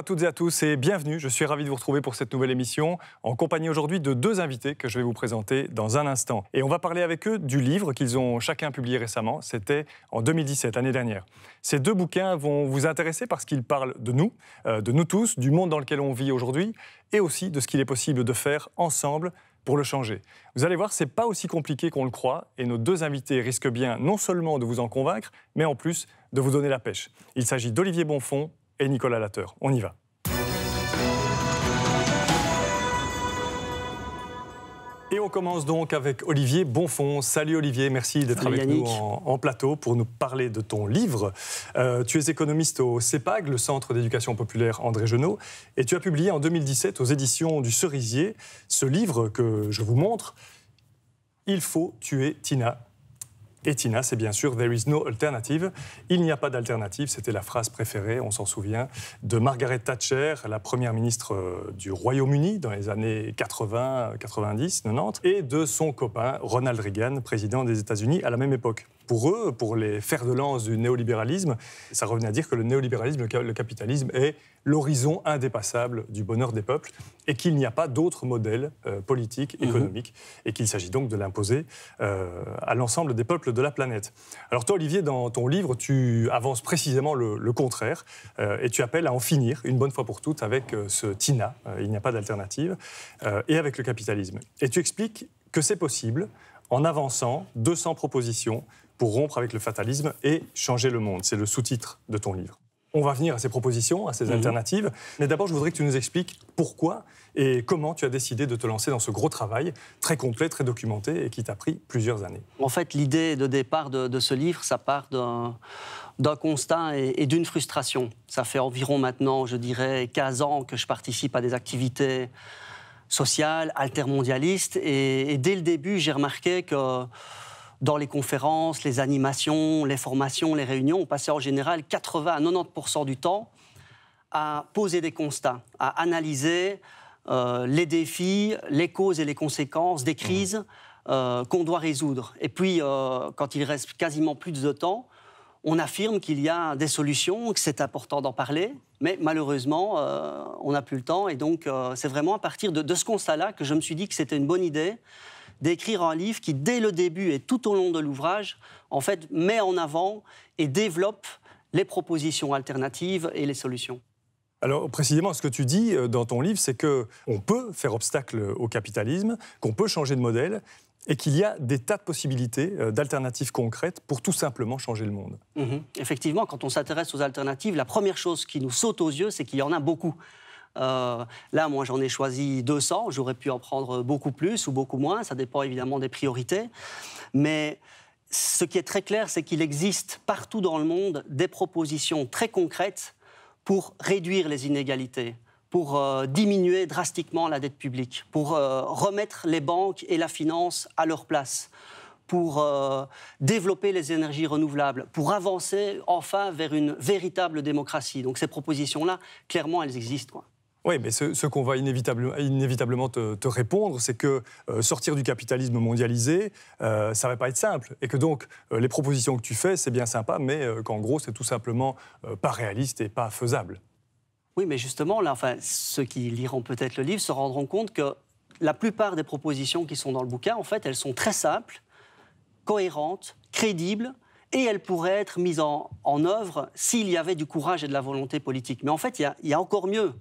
à toutes et à tous et bienvenue. Je suis ravi de vous retrouver pour cette nouvelle émission en compagnie aujourd'hui de deux invités que je vais vous présenter dans un instant. Et on va parler avec eux du livre qu'ils ont chacun publié récemment. C'était en 2017, l'année dernière. Ces deux bouquins vont vous intéresser parce qu'ils parlent de nous tous, du monde dans lequel on vit aujourd'hui et aussi de ce qu'il est possible de faire ensemble pour le changer. Vous allez voir, ce n'est pas aussi compliqué qu'on le croit et nos deux invités risquent bien non seulement de vous en convaincre, mais en plus de vous donner la pêche. Il s'agit d'Olivier Bonfons et Nicolas Latteur. On y va. Et on commence donc avec Olivier Bonfons. Salut Olivier, merci d'être avec nous en plateau pour nous parler de ton livre. Tu es économiste au CEPAG, le Centre d'éducation populaire André Genot, et tu as publié en 2017 aux éditions du Cerisier ce livre que je vous montre, « Il faut tuer Tina ». Et Tina, c'est bien sûr « There is no alternative ». Il n'y a pas d'alternative, c'était la phrase préférée, on s'en souvient, de Margaret Thatcher, la première ministre du Royaume-Uni dans les années 80, 90, 90, et de son copain Ronald Reagan, président des États-Unis à la même époque. Pour eux, pour les fers de lance du néolibéralisme, ça revenait à dire que le néolibéralisme, le capitalisme est l'horizon indépassable du bonheur des peuples et qu'il n'y a pas d'autre modèle politique, économique, et qu'il s'agit donc de l'imposer à l'ensemble des peuples de la planète. Alors toi, Olivier, dans ton livre, tu avances précisément le contraire et tu appelles à en finir une bonne fois pour toutes avec ce TINA, il n'y a pas d'alternative, et avec le capitalisme. Et tu expliques que c'est possible en avançant 200 propositions pour rompre avec le fatalisme et changer le monde. C'est le sous-titre de ton livre. On va venir à ces propositions, à ces alternatives. Mais d'abord, je voudrais que tu nous expliques pourquoi et comment tu as décidé de te lancer dans ce gros travail, très complet, très documenté et qui t'a pris plusieurs années. En fait, l'idée de départ de ce livre, ça part d'un constat et d'une frustration. Ça fait environ maintenant, je dirais, 15 ans que je participe à des activités sociales, altermondialistes. Et dès le début, j'ai remarqué que dans les conférences, les animations, les formations, les réunions, on passait en général 80 à 90% du temps à poser des constats, à analyser les défis, les causes et les conséquences des crises qu'on doit résoudre. Et puis, quand il reste quasiment plus de temps, on affirme qu'il y a des solutions, que c'est important d'en parler, mais malheureusement, on n'a plus le temps. Et donc, c'est vraiment à partir de ce constat-là que je me suis dit que c'était une bonne idée d'écrire un livre qui, dès le début et tout au long de l'ouvrage, en fait, met en avant et développe les propositions alternatives et les solutions. Alors, précisément, ce que tu dis dans ton livre, c'est qu'on peut faire obstacle au capitalisme, qu'on peut changer de modèle et qu'il y a des tas de possibilités d'alternatives concrètes pour tout simplement changer le monde. Effectivement, quand on s'intéresse aux alternatives, la première chose qui nous saute aux yeux, c'est qu'il y en a beaucoup. Là, moi, j'en ai choisi 200. J'aurais pu en prendre beaucoup plus ou beaucoup moins. Ça dépend évidemment des priorités. Mais ce qui est très clair, c'est qu'il existe partout dans le monde des propositions très concrètes pour réduire les inégalités, pour diminuer drastiquement la dette publique, pour remettre les banques et la finance à leur place, pour développer les énergies renouvelables, pour avancer enfin vers une véritable démocratie. Donc ces propositions-là, clairement, elles existent, quoi. Oui, mais ce qu'on va inévitablement te répondre, c'est que sortir du capitalisme mondialisé, ça ne va pas être simple. Et que donc, les propositions que tu fais, c'est bien sympa, mais qu'en gros, c'est tout simplement pas réaliste et pas faisable. Oui, mais justement, là, enfin, ceux qui liront peut-être le livre se rendront compte que la plupart des propositions qui sont dans le bouquin, en fait, elles sont très simples, cohérentes, crédibles, et elles pourraient être mises en œuvre s'il y avait du courage et de la volonté politique. Mais en fait, il y a encore mieux.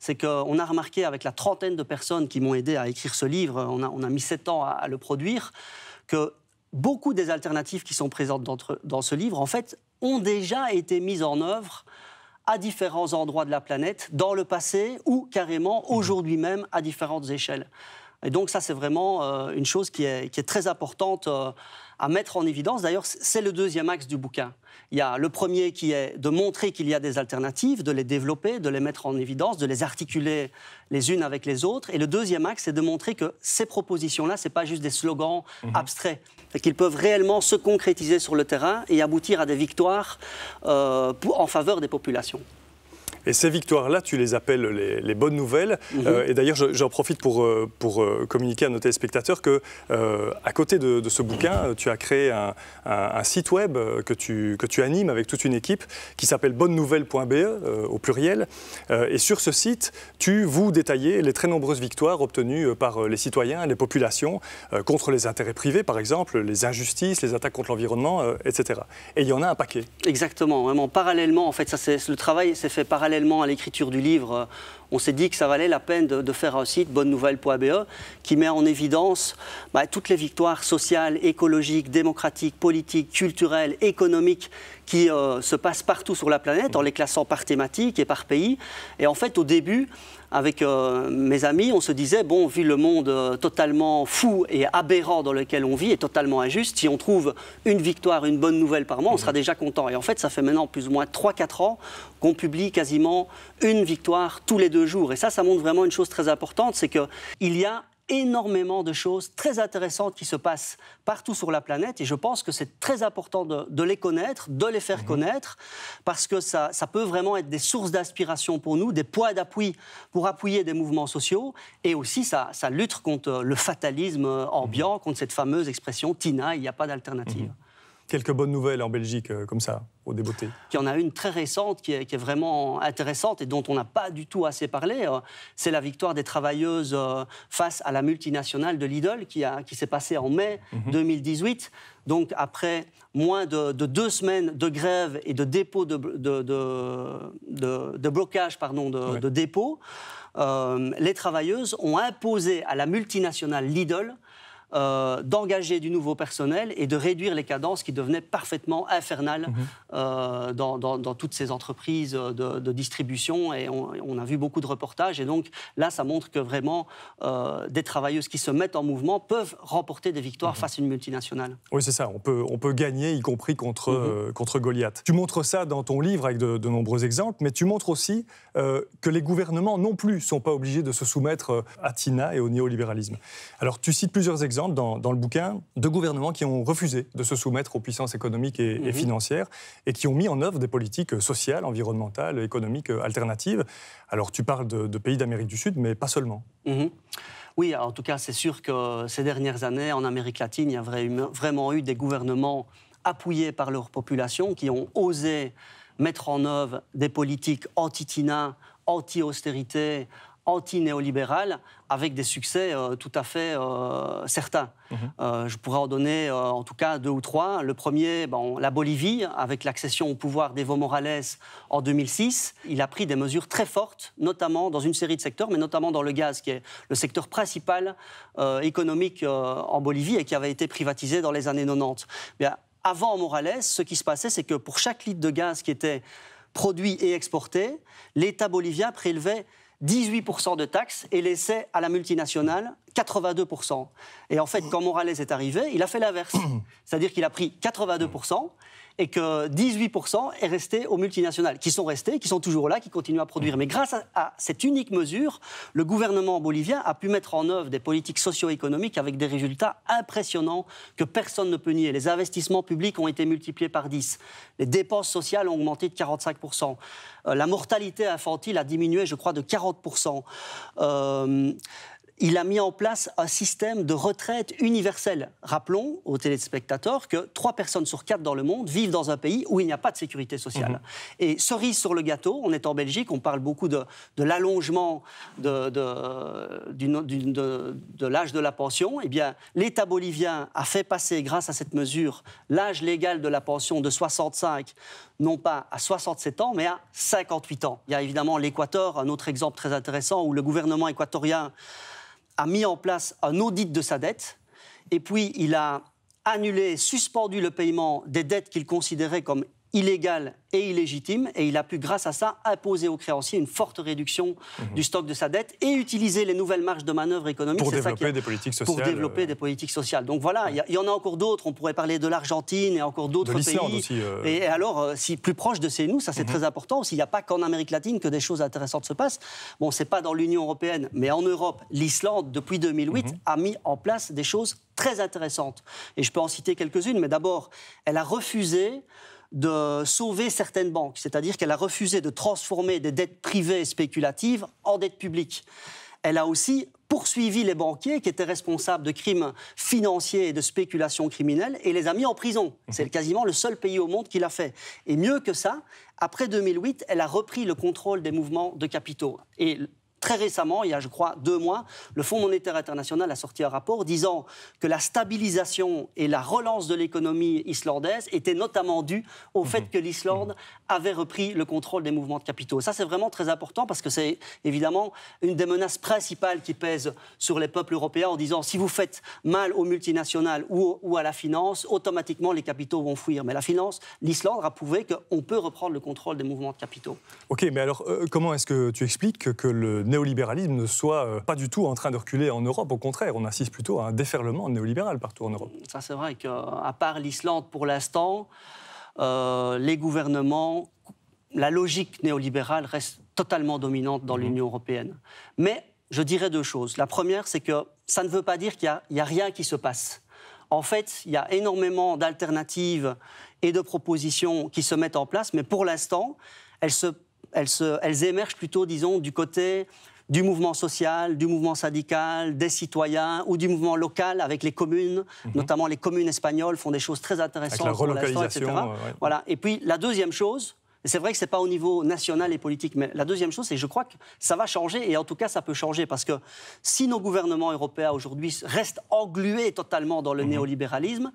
C'est qu'on a remarqué avec la trentaine de personnes qui m'ont aidé à écrire ce livre, on a mis 7 ans à le produire, que beaucoup des alternatives qui sont présentes dans ce livre, en fait, ont déjà été mises en œuvre à différents endroits de la planète, dans le passé ou carrément aujourd'hui même à différentes échelles. Et donc ça, c'est vraiment une chose qui est très importante à mettre en évidence. D'ailleurs, c'est le deuxième axe du bouquin. Il y a le premier qui est de montrer qu'il y a des alternatives, de les développer, de les mettre en évidence, de les articuler les unes avec les autres. Et le deuxième axe, c'est de montrer que ces propositions-là, ce n'est pas juste des slogans abstraits, qu'ils peuvent réellement se concrétiser sur le terrain et aboutir à des victoires en faveur des populations. Et ces victoires-là, tu les appelles les bonnes nouvelles. Et d'ailleurs, j'en profite pour communiquer à nos téléspectateurs que, à côté de ce bouquin, tu as créé un site web que tu animes avec toute une équipe qui s'appelle bonnenouvelle.be au pluriel. Et sur ce site, vous détaillez les très nombreuses victoires obtenues par les citoyens, les populations, contre les intérêts privés, par exemple, les injustices, les attaques contre l'environnement, etc. Et il y en a un paquet. Exactement, vraiment parallèlement. En fait, le travail s'est fait parallèlement à l'écriture du livre. On s'est dit que ça valait la peine de faire un site, bonnenouvelle.be, qui met en évidence toutes les victoires sociales, écologiques, démocratiques, politiques, culturelles, économiques qui se passent partout sur la planète, en les classant par thématique et par pays. Et en fait, au début, avec mes amis, on se disait, bon, vu le monde totalement fou et aberrant dans lequel on vit, et totalement injuste, si on trouve une victoire, une bonne nouvelle par mois, on sera déjà content. Et en fait, ça fait maintenant plus ou moins 3-4 ans qu'on publie quasiment une victoire tous les 2 jours. Et ça montre vraiment une chose très importante, c'est qu'il y a énormément de choses très intéressantes qui se passent partout sur la planète, et je pense que c'est très important de les connaître, de les faire connaître, parce que ça peut vraiment être des sources d'inspiration pour nous, des poids d'appui pour appuyer des mouvements sociaux, et aussi ça lutte contre le fatalisme ambiant, contre cette fameuse expression « Tina, il n'y a pas d'alternative ». Quelques bonnes nouvelles en Belgique, comme ça, au débeauté. Il y en a une très récente qui est vraiment intéressante et dont on n'a pas du tout assez parlé. C'est la victoire des travailleuses face à la multinationale de Lidl qui s'est passée en mai 2018. Donc après moins de 2 semaines de grève et de dépôt de blocage de dépôt, les travailleuses ont imposé à la multinationale Lidl d'engager du nouveau personnel et de réduire les cadences qui devenaient parfaitement infernales dans toutes ces entreprises de distribution. Et on a vu beaucoup de reportages. Et donc là, ça montre que vraiment des travailleuses qui se mettent en mouvement peuvent remporter des victoires face à une multinationale. Oui, c'est ça. On peut gagner, y compris contre Goliath. Tu montres ça dans ton livre avec de nombreux exemples, mais tu montres aussi que les gouvernements non plus ne sont pas obligés de se soumettre à Tina et au néolibéralisme. Alors, tu cites plusieurs exemples dans le bouquin de gouvernements qui ont refusé de se soumettre aux puissances économiques et financières et qui ont mis en œuvre des politiques sociales, environnementales, économiques alternatives. Alors tu parles de pays d'Amérique du Sud, mais pas seulement. Oui, en tout cas, c'est sûr que ces dernières années, en Amérique latine, il y a vraiment eu des gouvernements appuyés par leur population qui ont osé mettre en œuvre des politiques anti-Tina, anti-austérité, anti-néolibérale, avec des succès tout à fait certains. Je pourrais en donner en tout cas 2 ou 3. Le premier, la Bolivie, avec l'accession au pouvoir d'Evo Morales en 2006. Il a pris des mesures très fortes, notamment dans une série de secteurs, mais notamment dans le gaz, qui est le secteur principal économique en Bolivie et qui avait été privatisé dans les années 90. Bien, avant Morales, ce qui se passait, c'est que pour chaque litre de gaz qui était produit et exporté, l'État bolivien prélevait 18% de taxes et laissait à la multinationale 82%. Et en fait, quand Morales est arrivé, il a fait l'inverse. C'est-à-dire qu'il a pris 82% et que 18% est resté aux multinationales, qui sont restées, qui sont toujours là, qui continuent à produire. Mais grâce à cette unique mesure, le gouvernement bolivien a pu mettre en œuvre des politiques socio-économiques avec des résultats impressionnants que personne ne peut nier. Les investissements publics ont été multipliés par 10. Les dépenses sociales ont augmenté de 45%. La mortalité infantile a diminué, je crois, de 40%. Il a mis en place un système de retraite universel. Rappelons aux téléspectateurs que 3 personnes sur 4 dans le monde vivent dans un pays où il n'y a pas de sécurité sociale. Et cerise sur le gâteau, on est en Belgique, on parle beaucoup de l'allongement de l'âge de la pension. Eh bien, l'État bolivien a fait passer, grâce à cette mesure, l'âge légal de la pension de 65, non pas à 67 ans, mais à 58 ans. Il y a évidemment l'Équateur, un autre exemple très intéressant, où le gouvernement équatorien a mis en place un audit de sa dette, et puis il a annulé, suspendu le paiement des dettes qu'il considérait comme illégales et illégitimes, et il a pu, grâce à ça, imposer aux créanciers une forte réduction du stock de sa dette et utiliser les nouvelles marges de manœuvre économiques pour développer des politiques sociales. Pour développer des politiques sociales. Donc voilà, il y en a encore d'autres. On pourrait parler de l'Argentine et encore d'autres pays. Aussi, Et alors, si plus proche de chez nous, ça c'est très important aussi. Il n'y a pas qu'en Amérique latine que des choses intéressantes se passent. Bon, c'est pas dans l'Union européenne, mais en Europe, l'Islande, depuis 2008, a mis en place des choses très intéressantes. Et je peux en citer quelques-unes, mais d'abord, elle a refusé de sauver certaines banques, c'est-à-dire qu'elle a refusé de transformer des dettes privées spéculatives en dettes publiques. Elle a aussi poursuivi les banquiers qui étaient responsables de crimes financiers et de spéculations criminelles et les a mis en prison. C'est quasiment le seul pays au monde qui l'a fait. Et mieux que ça, après 2008, elle a repris le contrôle des mouvements de capitaux. Et très récemment, il y a, je crois, 2 mois, le Fonds monétaire international a sorti un rapport disant que la stabilisation et la relance de l'économie islandaise étaient notamment dues au fait que l'Islande avait repris le contrôle des mouvements de capitaux. Ça, c'est vraiment très important parce que c'est évidemment une des menaces principales qui pèsent sur les peuples européens en disant si vous faites mal aux multinationales ou à la finance, automatiquement les capitaux vont fuir. Mais la finance, l'Islande a prouvé qu'on peut reprendre le contrôle des mouvements de capitaux. Ok, mais alors comment est-ce que tu expliques que le néolibéralisme ne soit pas du tout en train de reculer en Europe? Au contraire, on assiste plutôt à un déferlement néolibéral partout en Europe. Ça, c'est vrai qu'à part l'Islande, pour l'instant, les gouvernements, la logique néolibérale reste totalement dominante dans l'Union européenne. Mais je dirais 2 choses. La première, c'est que ça ne veut pas dire qu'il n'y a rien qui se passe. En fait, il y a énormément d'alternatives et de propositions qui se mettent en place, mais pour l'instant, elles émergent plutôt, disons, du côté du mouvement social, du mouvement syndical, des citoyens ou du mouvement local avec les communes, notamment les communes espagnoles font des choses très intéressantes. Avec la relocalisation, etc. Voilà. Et puis la deuxième chose, et c'est vrai que ce n'est pas au niveau national et politique, mais la deuxième chose, c'est que je crois que ça va changer, et en tout cas ça peut changer, parce que si nos gouvernements européens aujourd'hui restent englués totalement dans le néolibéralisme,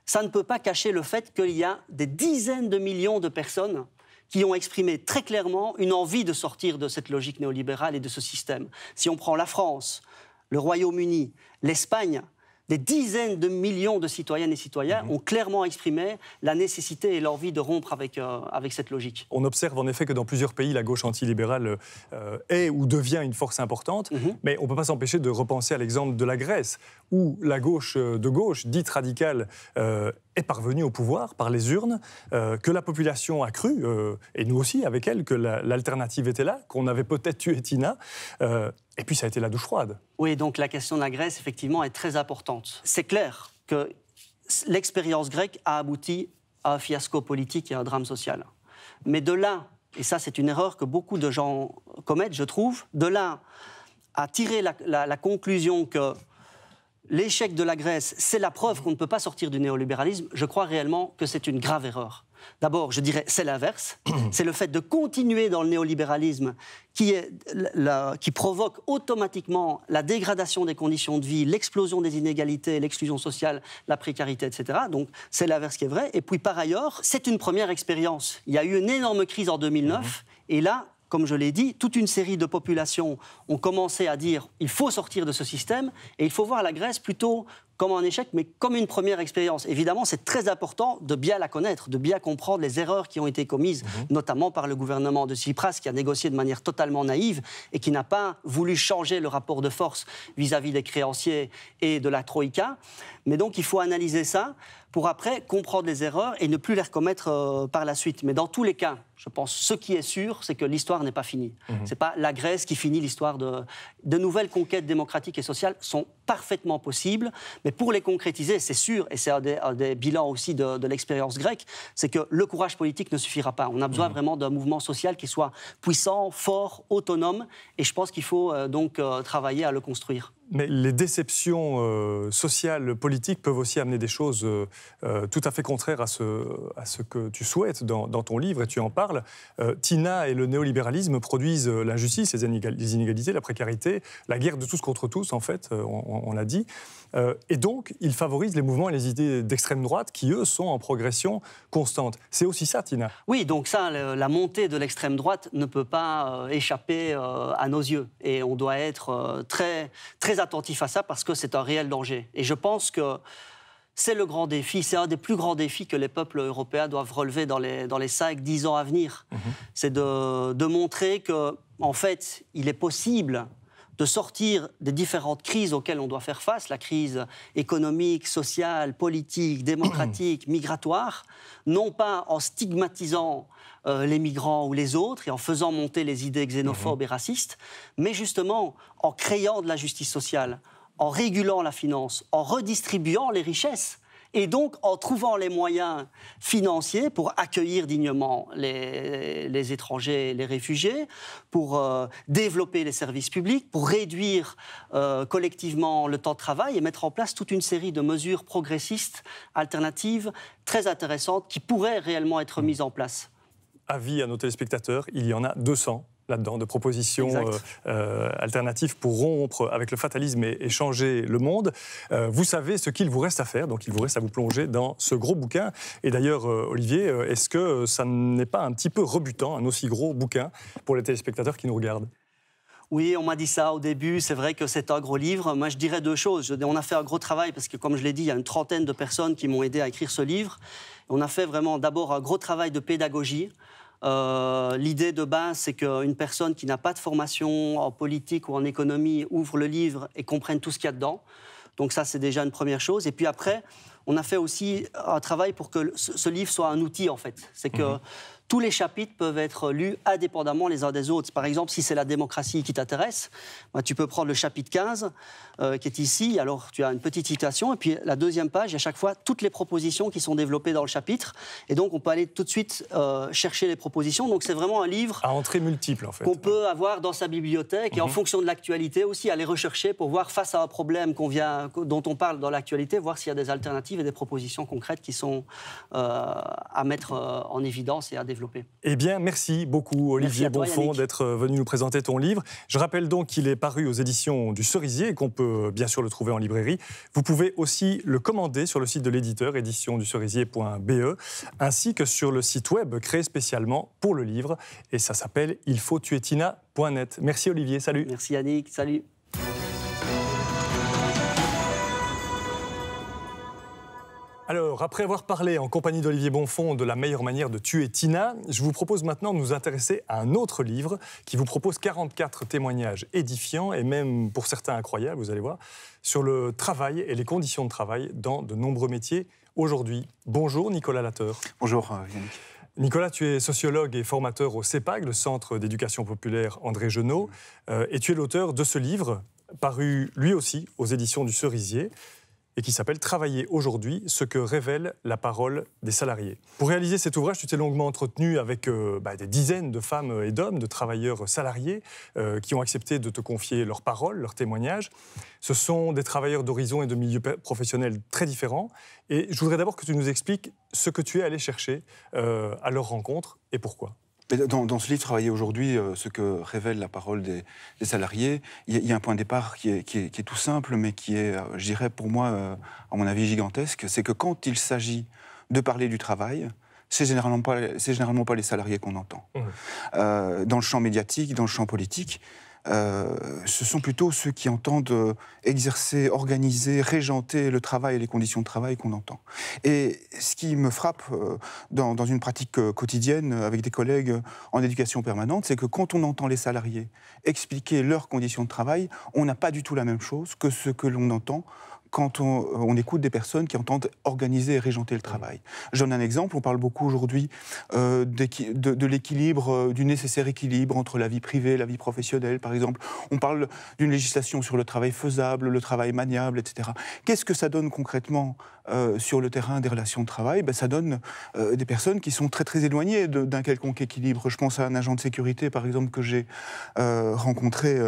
ça ne peut pas cacher le fait qu'il y a des dizaines de millions de personnes qui ont exprimé très clairement une envie de sortir de cette logique néolibérale et de ce système. Si on prend la France, le Royaume-Uni, l'Espagne, des dizaines de millions de citoyennes et citoyens ont clairement exprimé la nécessité et l'envie de rompre avec cette logique. On observe en effet que dans plusieurs pays, la gauche antilibérale est ou devient une force importante, mais on ne peut pas s'empêcher de repenser à l'exemple de la Grèce, où la gauche de gauche, dite radicale, est parvenue au pouvoir par les urnes, que la population a cru, et nous aussi avec elle, que l'alternative était là, qu'on avait peut-être tué Tina, et puis ça a été la douche froide. Oui, donc la question de la Grèce, effectivement, est très importante. C'est clair que l'expérience grecque a abouti à un fiasco politique et à un drame social. Mais de là, et ça c'est une erreur que beaucoup de gens commettent, je trouve, de là à tirer la conclusion que l'échec de la Grèce, c'est la preuve qu'on ne peut pas sortir du néolibéralisme, je crois réellement que c'est une grave erreur. D'abord, je dirais, c'est l'inverse. C'est le fait de continuer dans le néolibéralisme qui provoque automatiquement la dégradation des conditions de vie, l'explosion des inégalités, l'exclusion sociale, la précarité, etc. Donc, c'est l'inverse qui est vrai. Et puis, par ailleurs, c'est une première expérience. Il y a eu une énorme crise en 2009, et là, comme je l'ai dit, toute une série de populations ont commencé à dire il faut sortir de ce système et il faut voir la Grèce plutôt comme un échec, mais comme une première expérience. Évidemment, c'est très important de bien la connaître, de bien comprendre les erreurs qui ont été commises, notamment par le gouvernement de Tsipras, qui a négocié de manière totalement naïve et qui n'a pas voulu changer le rapport de force vis-à-vis des créanciers et de la Troïka. Mais donc, il faut analyser ça pour après comprendre les erreurs et ne plus les recommettre par la suite. Mais dans tous les cas, je pense, ce qui est sûr, c'est que l'histoire n'est pas finie. Ce n'est pas la Grèce qui finit l'histoire de nouvelles conquêtes démocratiques et sociales sont parfaitement possibles, mais pour les concrétiser, c'est sûr, et c'est un des bilans aussi de l'expérience grecque, c'est que le courage politique ne suffira pas. On a besoin vraiment d'un mouvement social qui soit puissant, fort, autonome, et je pense qu'il faut donc travailler à le construire. Mais les déceptions sociales, politiques peuvent aussi amener des choses tout à fait contraires à ce que tu souhaites dans ton livre, et tu en parles. Tina et le néolibéralisme produisent l'injustice, les inégalités, la précarité, la guerre de tous contre tous, en fait, on l'a dit. Et donc, ils favorisent les mouvements et les idées d'extrême droite qui, eux, sont en progression constante. C'est aussi ça, Tina? Oui, donc ça, la montée de l'extrême droite ne peut pas échapper à nos yeux. Et on doit être très, très attentif à ça parce que c'est un réel danger. Et je pense que c'est le grand défi, c'est un des plus grands défis que les peuples européens doivent relever dans les 5-10 ans à venir. C'est de montrer qu'en fait, il est possible de sortir des différentes crises auxquelles on doit faire face, la crise économique, sociale, politique, démocratique, migratoire, non pas en stigmatisant les migrants ou les autres et en faisant monter les idées xénophobes et racistes, mais justement en créant de la justice sociale, en régulant la finance, en redistribuant les richesses. Et donc, en trouvant les moyens financiers pour accueillir dignement les étrangers et les réfugiés, pour développer les services publics, pour réduire collectivement le temps de travail et mettre en place toute une série de mesures progressistes, alternatives, très intéressantes, qui pourraient réellement être mises en place. Avis à nos téléspectateurs, il y en a 200 là-dedans, de propositions alternatives pour rompre avec le fatalisme et changer le monde. Vous savez ce qu'il vous reste à faire, donc il vous reste à vous plonger dans ce gros bouquin. Et d'ailleurs, Olivier, est-ce que ça n'est pas un petit peu rebutant, un aussi gros bouquin, pour les téléspectateurs qui nous regardent ? Oui, on m'a dit ça au début, c'est vrai que c'est un gros livre. Moi, je dirais deux choses. On a fait un gros travail parce que, comme je l'ai dit, il y a une trentaine de personnes qui m'ont aidé à écrire ce livre. On a fait vraiment d'abord un gros travail de pédagogie. L'idée de base, c'est qu'une personne qui n'a pas de formation en politique ou en économie ouvre le livre et comprenne tout ce qu'il y a dedans. Donc ça, c'est déjà une première chose. Et puis après, on a fait aussi un travail pour que ce livre soit un outil, en fait. C'est que tous les chapitres peuvent être lus indépendamment les uns des autres. Par exemple, si c'est la démocratie qui t'intéresse, bah, tu peux prendre le chapitre 15, qui est ici. Alors, tu as une petite citation. Et puis, la deuxième page, il y a chaque fois toutes les propositions qui sont développées dans le chapitre. Et donc, on peut aller tout de suite chercher les propositions. Donc, c'est vraiment un livre... à entrée multiple, en fait. Qu'on peut avoir dans sa bibliothèque et en fonction de l'actualité aussi, aller rechercher pour voir, face à un problème dont on parle dans l'actualité, voir s'il y a des alternatives et des propositions concrètes qui sont à mettre en évidence et à développer. Eh bien, merci beaucoup, Olivier Bonfons, d'être venu nous présenter ton livre. Je rappelle donc qu'il est paru aux éditions du Cerisier et qu'on peut bien sûr le trouver en librairie. Vous pouvez aussi le commander sur le site de l'éditeur, éditionducerisier.be, ainsi que sur le site web créé spécialement pour le livre. Et ça s'appelle ilfauttuertina.net. Merci Olivier, salut. Merci Yannick, salut. Alors, après avoir parlé en compagnie d'Olivier Bonfons de la meilleure manière de tuer Tina, je vous propose maintenant de nous intéresser à un autre livre qui vous propose 44 témoignages édifiants et même pour certains incroyables, vous allez voir, sur le travail et les conditions de travail dans de nombreux métiers aujourd'hui. Bonjour Nicolas Latteur. Bonjour Yannick. Nicolas, tu es sociologue et formateur au CEPAG, le Centre d'éducation populaire André Genot, et tu es l'auteur de ce livre, paru lui aussi aux éditions du Cerisier, et qui s'appelle « Travailler aujourd'hui, ce que révèle la parole des salariés ». Pour réaliser cet ouvrage, tu t'es longuement entretenu avec des dizaines de femmes et d'hommes, de travailleurs salariés, qui ont accepté de te confier leurs paroles, leurs témoignages. Ce sont des travailleurs d'horizons et de milieux professionnels très différents. Et je voudrais d'abord que tu nous expliques ce que tu es allé chercher à leur rencontre et pourquoi. Dans ce livre, Travailler aujourd'hui, ce que révèle la parole des salariés, il y a un point de départ qui est tout simple, mais qui est, je dirais, pour moi, à mon avis, gigantesque. C'est que quand il s'agit de parler du travail, c'est généralement pas les salariés qu'on entend. Dans le champ médiatique, dans le champ politique, ce sont plutôt ceux qui entendent exercer, organiser, régenter le travail et les conditions de travail qu'on entend. Et ce qui me frappe dans une pratique quotidienne avec des collègues en éducation permanente, c'est que quand on entend les salariés expliquer leurs conditions de travail, on n'a pas du tout la même chose que ce que l'on entend quand on écoute des personnes qui entendent organiser et régenter le travail. Je donne un exemple, on parle beaucoup aujourd'hui de l'équilibre, du nécessaire équilibre entre la vie privée et la vie professionnelle, par exemple. On parle d'une législation sur le travail faisable, le travail maniable, etc. Qu'est-ce que ça donne concrètement sur le terrain des relations de travail? Ça donne des personnes qui sont très très éloignées d'un quelconque équilibre. Je pense à un agent de sécurité, par exemple, que j'ai rencontré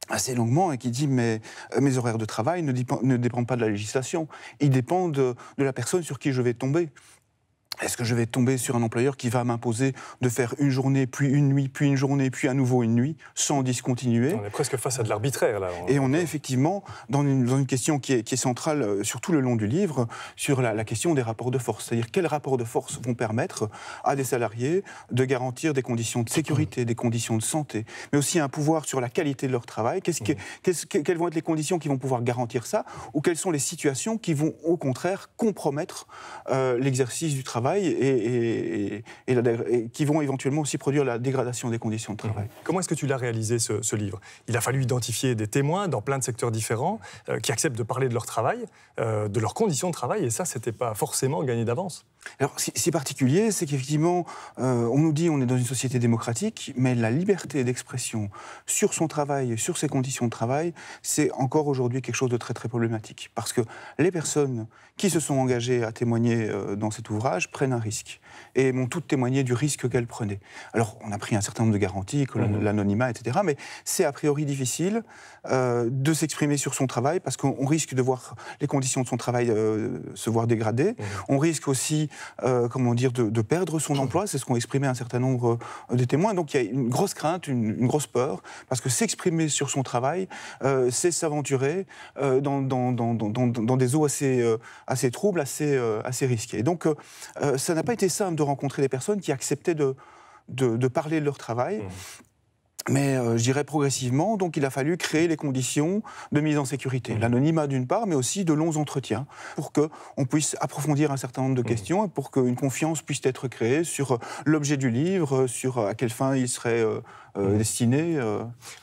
assez longuement et qui dit mais mes horaires de travail ne dépendent pas de la législation, ils dépendent de la personne sur qui je vais tomber. Est-ce que je vais tomber sur un employeur qui va m'imposer de faire une journée, puis une nuit, puis une journée, puis à nouveau une nuit, sans discontinuer? On est presque face à de l'arbitraire, là. Et on est effectivement dans une question qui est centrale sur tout le long du livre, sur la question des rapports de force. C'est-à-dire quels rapports de force vont permettre à des salariés de garantir des conditions de sécurité, des conditions de santé, mais aussi un pouvoir sur la qualité de leur travail. Quelles vont être les conditions qui vont pouvoir garantir ça? Ou quelles sont les situations qui vont, au contraire, compromettre l'exercice du travail et qui vont éventuellement aussi produire la dégradation des conditions de travail. Comment est-ce que tu l'as réalisé, ce livre? Il a fallu identifier des témoins dans plein de secteurs différents qui acceptent de parler de leur travail, de leurs conditions de travail, et ça, c'était pas forcément gagné d'avance. Alors, ce qui est particulier, c'est qu'effectivement, on nous dit qu'on est dans une société démocratique, mais la liberté d'expression sur son travail, sur ses conditions de travail, c'est encore aujourd'hui quelque chose de très très problématique. Parce que les personnes qui se sont engagées à témoigner dans cet ouvrage prennent un risque et m'ont toutes témoigné du risque qu'elles prenaient. Alors, on a pris un certain nombre de garanties, l'anonymat, etc., mais c'est a priori difficile de s'exprimer sur son travail parce qu'on risque de voir les conditions de son travail se voir dégradées. On risque aussi de perdre son emploi, c'est ce qu'ont exprimé un certain nombre de témoins. Donc il y a une grosse crainte, une grosse peur, parce que s'exprimer sur son travail, c'est s'aventurer dans des eaux assez troubles, assez risquées. Et donc ça n'a pas été simple de rencontrer des personnes qui acceptaient de parler de leur travail. Mais je dirais progressivement, donc il a fallu créer les conditions de mise en sécurité. L'anonymat d'une part, mais aussi de longs entretiens pour qu'on puisse approfondir un certain nombre de questions et pour qu'une confiance puisse être créée sur l'objet du livre, sur à quelle fin il serait destiné.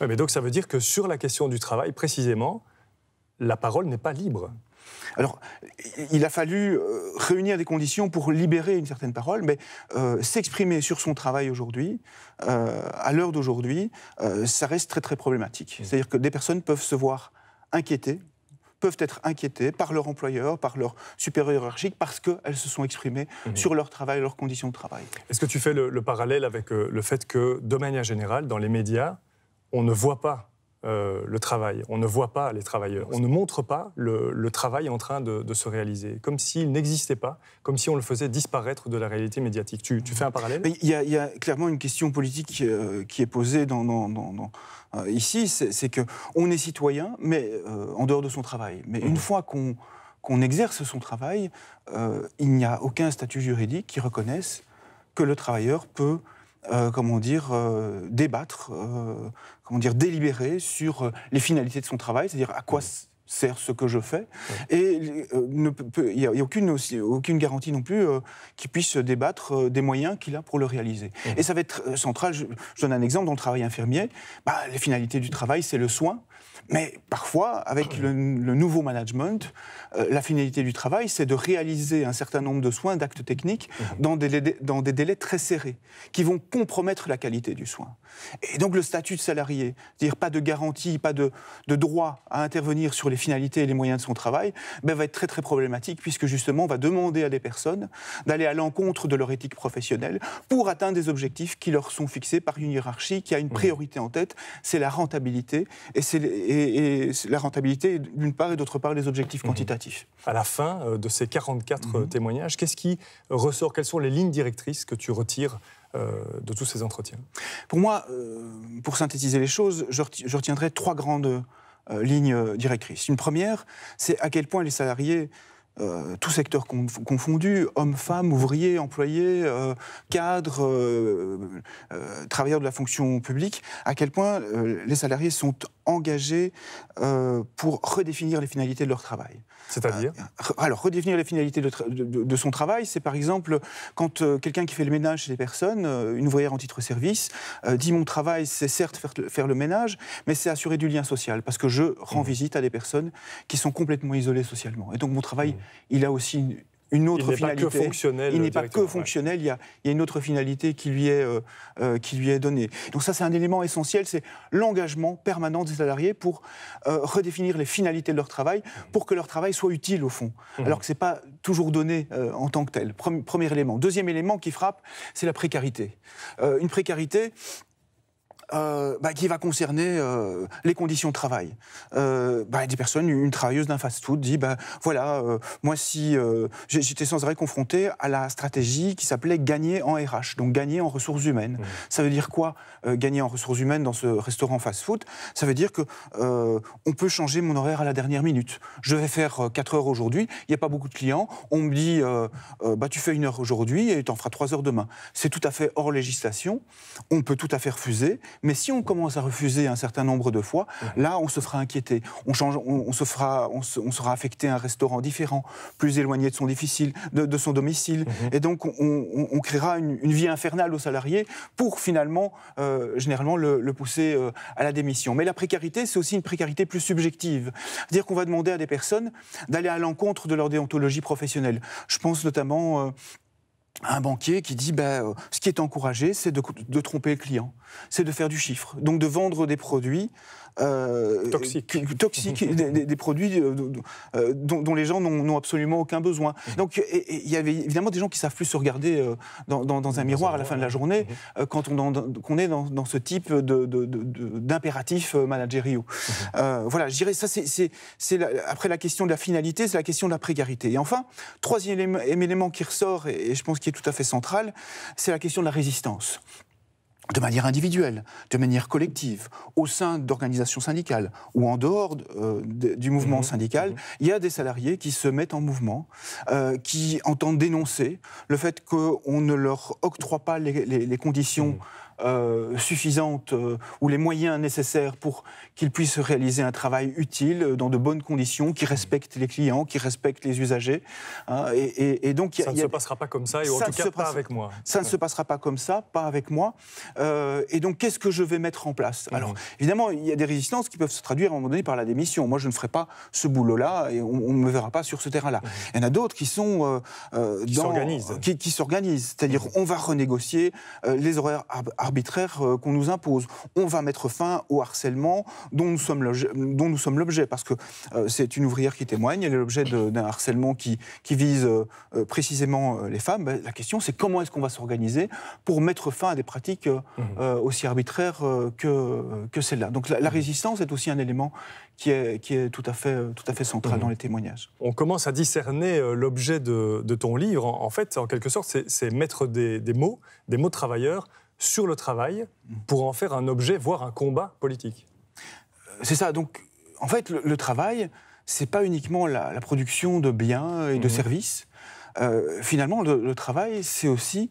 Ouais, mais donc ça veut dire que sur la question du travail, précisément, la parole n'est pas libre. Alors, il a fallu réunir des conditions pour libérer une certaine parole, mais s'exprimer sur son travail aujourd'hui, à l'heure d'aujourd'hui, ça reste très très problématique. C'est-à-dire que des personnes peuvent se voir inquiétées, peuvent être inquiétées par leur employeur, par leur supérieur hiérarchique, parce qu'elles se sont exprimées sur leur travail, leurs conditions de travail. Est-ce que tu fais le parallèle avec le fait que, de manière générale, dans les médias, on ne voit pas le travail, on ne voit pas les travailleurs, on ne montre pas le travail en train de se réaliser, comme s'il n'existait pas, comme si on le faisait disparaître de la réalité médiatique. Tu fais un parallèle ? Il y a clairement une question politique qui est posée ici, c'est qu'on est citoyen, mais en dehors de son travail. Mais une fois qu'on exerce son travail, il n'y a aucun statut juridique qui reconnaisse que le travailleur peut débattre, délibérer sur les finalités de son travail, c'est-à-dire à quoi sert ce que je fais. Et il n'y a aucune garantie non plus qu'il puisse débattre des moyens qu'il a pour le réaliser. Et ça va être central. Je donne un exemple dans le travail infirmier. Les finalités du travail, c'est le soin. Mais parfois, avec le nouveau management, la finalité du travail, c'est de réaliser un certain nombre de soins, d'actes techniques, dans des délais très serrés, qui vont compromettre la qualité du soin. Et donc le statut de salarié, c'est-à-dire pas de garantie, pas de droit à intervenir sur les finalités et les moyens de son travail, va être très très problématique, puisque justement on va demander à des personnes d'aller à l'encontre de leur éthique professionnelle pour atteindre des objectifs qui leur sont fixés par une hiérarchie qui a une priorité en tête, c'est la rentabilité, et la rentabilité d'une part et d'autre part les objectifs quantitatifs. À la fin de ces 44 témoignages, qu'est-ce qui ressort ? Quelles sont les lignes directrices que tu retires de tous ces entretiens ? Pour moi, pour synthétiser les choses, je retiendrai 3 grandes lignes directrices. Une première, c'est à quel point les salariés, tous secteurs confondus, hommes, femmes, ouvriers, employés, cadres, travailleurs de la fonction publique, à quel point les salariés sont engagés pour redéfinir les finalités de leur travail. C'est-à-dire alors, redéfinir les finalités de son travail, c'est par exemple quand quelqu'un qui fait le ménage chez les personnes, une ouvrière en titre-service, dit « mon travail, c'est certes faire le ménage, mais c'est assurer du lien social, parce que je rends visite à des personnes qui sont complètement isolées socialement. Et donc mon travail, il a aussi une autre finalité. Il n'est pas que fonctionnel, il y a une autre finalité qui lui est donnée. Donc ça, c'est un élément essentiel, c'est l'engagement permanent des salariés pour redéfinir les finalités de leur travail, pour que leur travail soit utile au fond, alors que ce n'est pas toujours donné en tant que tel. Premier élément. Deuxième élément qui frappe, c'est la précarité. Une précarité qui va concerner les conditions de travail. Des personnes, une travailleuse d'un fast-food dit moi si j'étais sans arrêt confronté à la stratégie qui s'appelait gagner en RH, donc gagner en ressources humaines. Ça veut dire quoi, gagner en ressources humaines dans ce restaurant fast-food? Ça veut dire que on peut changer mon horaire à la dernière minute. Je vais faire 4 heures aujourd'hui, il n'y a pas beaucoup de clients, on me dit tu fais 1 heure aujourd'hui et tu en feras 3 heures demain. C'est tout à fait hors législation, on peut tout à fait refuser. Mais si on commence à refuser un certain nombre de fois, là, on se fera inquiéter. On sera affecté à un restaurant différent, plus éloigné de son domicile. Et donc, on créera une vie infernale aux salariés pour finalement, généralement, le pousser à la démission. Mais la précarité, c'est aussi une précarité plus subjective. C'est-à-dire qu'on va demander à des personnes d'aller à l'encontre de leur déontologie professionnelle. Je pense notamment un banquier qui dit ce qui est encouragé, c'est de tromper le client, c'est de faire du chiffre, donc de vendre des produits toxiques, des produits dont les gens n'ont absolument aucun besoin. Donc il y avait évidemment des gens qui ne savent plus se regarder dans un miroir à la fin de la journée quand on est dans ce type d'impératifs managériaux. Voilà, je dirais ça, après la question de la finalité, c'est la question de la précarité. Et enfin, troisième élément qui ressort, et je pense qu'il est tout à fait central, c'est la question de la résistance. De manière individuelle, de manière collective, au sein d'organisations syndicales ou en dehors du mouvement syndical, il y a des salariés qui se mettent en mouvement, qui entendent dénoncer le fait qu'on ne leur octroie pas les conditions suffisantes ou les moyens nécessaires pour qu'ils puissent réaliser un travail utile dans de bonnes conditions, qui respectent les clients, qui respectent les usagers. Et donc, ça ne se passera pas comme ça, et en tout cas pas avec moi. Ça ne se passera pas comme ça, pas avec moi. Et donc, qu'est-ce que je vais mettre en place ? Alors, évidemment, il y a des résistances qui peuvent se traduire à un moment donné par la démission. Moi, je ne ferai pas ce boulot-là et on ne me verra pas sur ce terrain-là. Il y en a d'autres qui sont qui s'organisent. C'est-à-dire, on va renégocier les horaires arbitraires qu'on nous impose. On va mettre fin au harcèlement dont nous sommes l'objet, parce que c'est une ouvrière qui témoigne, elle est l'objet d'un harcèlement qui vise précisément les femmes. La question, c'est comment est-ce qu'on va s'organiser pour mettre fin à des pratiques aussi arbitraires que celle-là. Donc la résistance est aussi un élément qui est tout à fait central dans les témoignages. On commence à discerner l'objet de ton livre. En fait, en quelque sorte, c'est mettre des mots de travailleurs sur le travail pour en faire un objet, voire un combat politique. C'est ça. Donc, en fait, le travail, c'est pas uniquement la production de biens et de services. Finalement, le travail, c'est aussi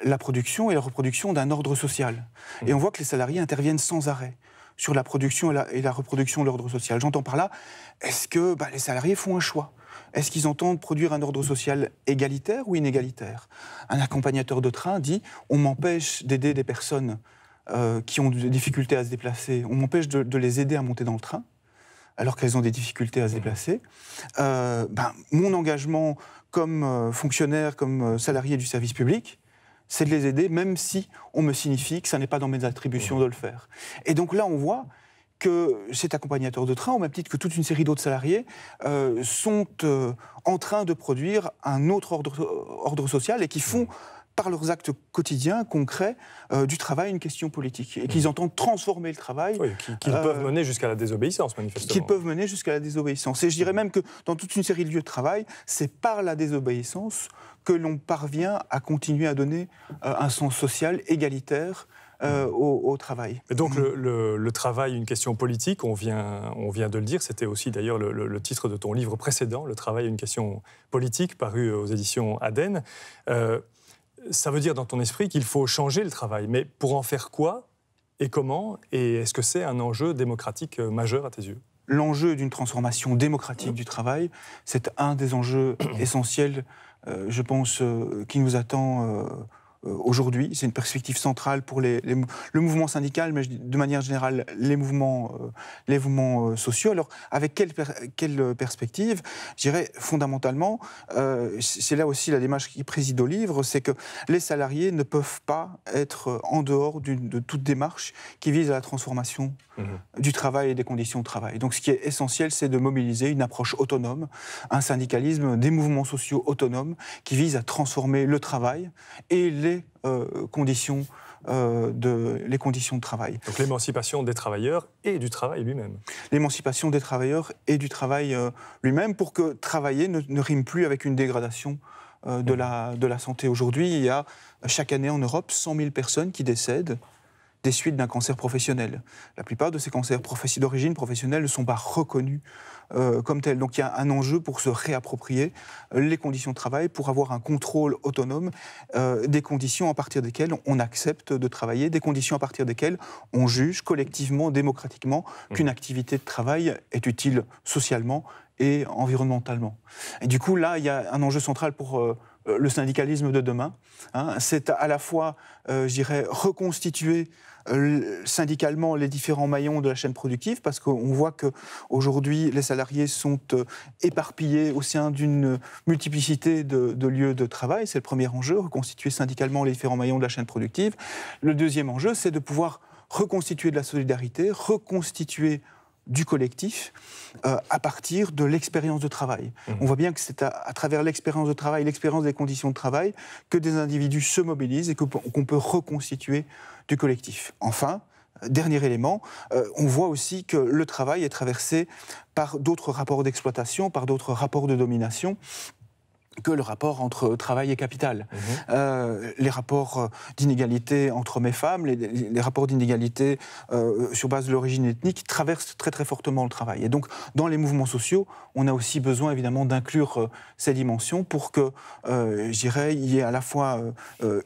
la production et la reproduction d'un ordre social. Et on voit que les salariés interviennent sans arrêt sur la production et la reproduction de l'ordre social. J'entends par là, est-ce que les salariés font un choix ? Est-ce qu'ils entendent produire un ordre social égalitaire ou inégalitaire ? Un accompagnateur de train dit « on m'empêche d'aider des personnes qui ont des difficultés à se déplacer, on m'empêche de les aider à monter dans le train, alors qu'elles ont des difficultés à se déplacer. Mon engagement comme fonctionnaire, comme salarié du service public, c'est de les aider, même si on me signifie que ça n'est pas dans mes attributions de le faire. » Et donc là, on voit que cet accompagnateur de train, au même titre que toute une série d'autres salariés, sont en train de produire un autre ordre social et qui font, par leurs actes quotidiens, concrets, du travail une question politique. Et qu'ils entendent transformer le travail. Oui, qu'ils peuvent mener jusqu'à la désobéissance, manifestement. Qu'ils peuvent mener jusqu'à la désobéissance. Et je dirais même que dans toute une série de lieux de travail, c'est par la désobéissance que l'on parvient à continuer à donner un sens social égalitaire au travail. Et donc le travail, une question politique, on vient de le dire, c'était aussi d'ailleurs le titre de ton livre précédent, Le travail, une question politique, paru aux éditions Aden. Ça veut dire dans ton esprit qu'il faut changer le travail, mais pour en faire quoi et comment ? Et est-ce que c'est un enjeu démocratique majeur à tes yeux ? L'enjeu d'une transformation démocratique du travail, c'est un des enjeux essentiels, je pense, qui nous attend aujourd'hui. C'est une perspective centrale pour le mouvement syndical, mais de manière générale, les mouvements sociaux. Alors, avec quelle perspective ? Je dirais, fondamentalement, c'est là aussi la démarche qui préside au livre, c'est que les salariés ne peuvent pas être en dehors de toute démarche qui vise à la transformation du travail et des conditions de travail. Donc, ce qui est essentiel, c'est de mobiliser une approche autonome, un syndicalisme, des mouvements sociaux autonomes qui visent à transformer le travail et les conditions de travail. Donc l'émancipation des travailleurs et du travail lui-même. L'émancipation des travailleurs et du travail lui-même, pour que travailler ne rime plus avec une dégradation de la santé. Aujourd'hui, il y a chaque année en Europe 100 000 personnes qui décèdent des suites d'un cancer professionnel. La plupart de ces cancers d'origine professionnelle ne sont pas reconnus comme tels. Donc il y a un enjeu pour se réapproprier les conditions de travail, pour avoir un contrôle autonome des conditions à partir desquelles on accepte de travailler, des conditions à partir desquelles on juge collectivement, démocratiquement, qu'une activité de travail est utile socialement et environnementalement. Et du coup, là, il y a un enjeu central pour le syndicalisme de demain. Hein. C'est à la fois, je dirais, reconstituer syndicalement les différents maillons de la chaîne productive, parce qu'on voit qu'aujourd'hui, les salariés sont éparpillés au sein d'une multiplicité de lieux de travail. C'est le premier enjeu, reconstituer syndicalement les différents maillons de la chaîne productive. Le deuxième enjeu, c'est de pouvoir reconstituer de la solidarité, reconstituer du collectif à partir de l'expérience de travail. On voit bien que c'est à travers l'expérience de travail, l'expérience des conditions de travail, que des individus se mobilisent et qu'on peut reconstituer du collectif. Enfin, dernier élément, on voit aussi que le travail est traversé par d'autres rapports d'exploitation, par d'autres rapports de domination, que le rapport entre travail et capital. Les rapports d'inégalité entre hommes et femmes, les rapports d'inégalité sur base de l'origine ethnique traversent très très fortement le travail. Et donc, dans les mouvements sociaux, on a aussi besoin évidemment d'inclure ces dimensions pour que, je dirais, il y ait à la fois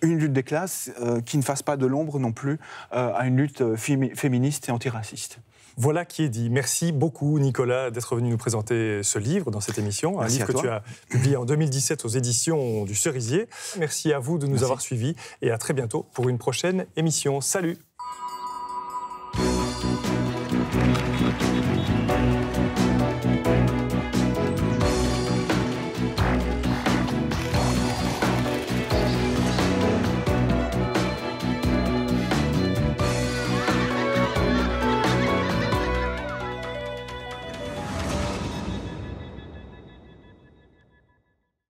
une lutte des classes qui ne fasse pas de l'ombre non plus à une lutte féministe et antiraciste. Voilà qui est dit. Merci beaucoup, Nicolas, d'être venu nous présenter ce livre dans cette émission. Un livre que tu as publié en 2017 aux éditions du Cerisier. Merci à vous de nous avoir suivis et à très bientôt pour une prochaine émission. Salut!